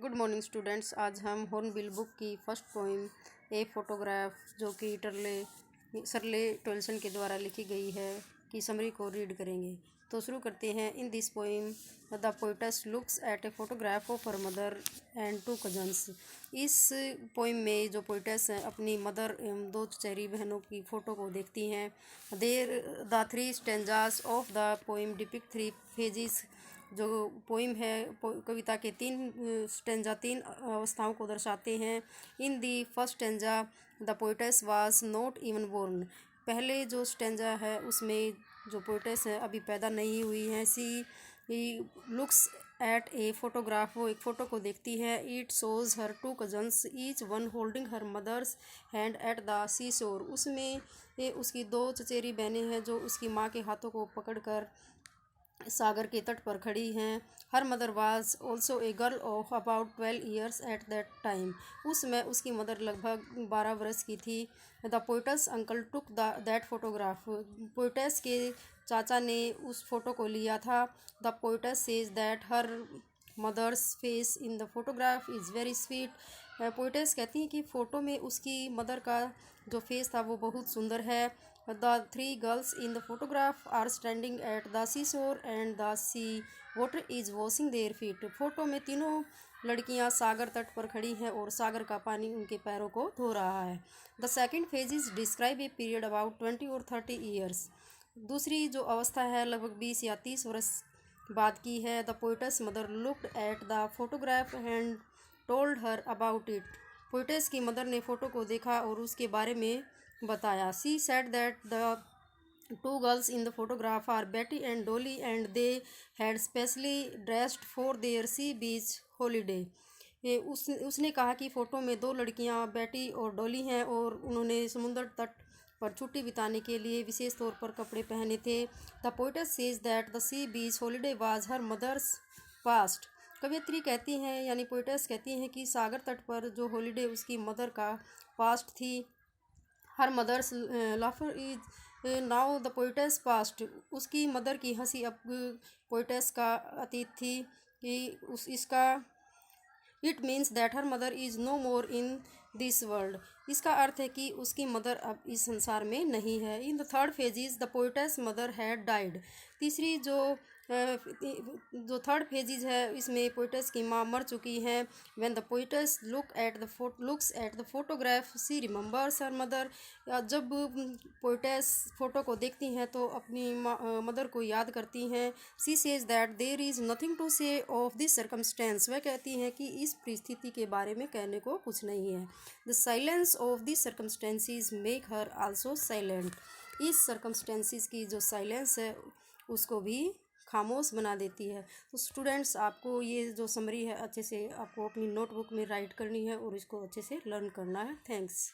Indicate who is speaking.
Speaker 1: Good morning students. आज हम hornbill book की फर्स्ट पोइम ए फोटोग्राफ जो कि सरले टोल्सन के द्वारा लिखी गई है की समरी को रीड करेंगे। तो शुरू करते हैं। In this poem the poetess looks at a photograph of her mother and two cousins. इस पोइम में जो पोइटस हैं अपनी मदर एवं दो चचेरी बहनों की फ़ोटो को देखती हैं। There the three stanzas of the poem depict three phases. जो पोइम है कविता के तीन अवस्थाओं को दर्शाते हैं। In the first stanza the poet's was not even born. पहले जो स्टेंजा है उसमें जो पोइटस है अभी पैदा नहीं हुई है। She looks at a photograph, वो एक फ़ोटो को देखती है। It shows her two cousins each one holding her mother's hand at the sea shore. उसमें उसकी दो चचेरी बहनें हैं जो उसकी माँ के हाथों को पकड़कर सागर के तट पर खड़ी हैं। Her mother was also a girl of about 12 years at that time. उस समय उसकी मदर लगभग 12 वर्ष की थी। The poetess uncle took that photograph. Poetess के चाचा ने उस फोटो को लिया था। The poetess says that her mother's face in the photograph is very sweet. Poetess कहती हैं कि फ़ोटो में उसकी मदर का जो फेस था वो बहुत सुंदर है। The three girls in the photograph are standing at the seashore and the sea water is washing their feet. Photo में तीनों लड़कियां सागर तट पर खड़ी हैं और सागर का पानी उनके पैरों को धो रहा है। The second phase is describe a period about 20 or 30 years. दूसरी जो अवस्था है लगभग 20 या 30 वर्ष बाद की है। The poet's mother looked at the photograph and told her about it. Poetess की मदर ने फ़ोटो को देखा और उसके बारे में बताया। She said that the two girls in the photograph are Betty and Dolly and they had specially dressed for their sea beach holiday. उसने कहा कि फ़ोटो में दो लड़कियां बेटी और डोली हैं और उन्होंने समुद्र तट पर छुट्टी बिताने के लिए विशेष तौर पर कपड़े पहने थे। The poetess says that the sea beach holiday was her mother's past. कवयित्री कहती हैं यानी पोइटस कहती हैं कि सागर तट पर जो हॉलीडे उसकी मदर का पास्ट थी। Her mother's laughter is now the poetess past. उसकी मदर की हंसी अब पोइटस का अतीत थी कि इसका it means that her mother is no more in this world. इसका अर्थ है कि उसकी मदर अब इस संसार में नहीं है। In the third phases the poet's mother had died. तीसरी जो थर्ड फेजिज है इसमें पोइटस की माँ मर चुकी हैं। When the poetess looks at the photograph she remembers her mother. जब पोइटस फ़ोटो को देखती हैं तो अपनी मदर को याद करती हैं। She says that there is nothing to say of this circumstance. वह कहती हैं कि इस परिस्थिति के बारे में कहने को कुछ नहीं है। The silence of this circumstances make her also silent. इस सर्कमस्टेंसेस की जो साइलेंस है उसको भी खामोश बना देती है। तो स्टूडेंट्स आपको ये जो समरी है अच्छे से आपको अपनी नोटबुक में राइट करनी है और इसको अच्छे से लर्न करना है। थैंक्स।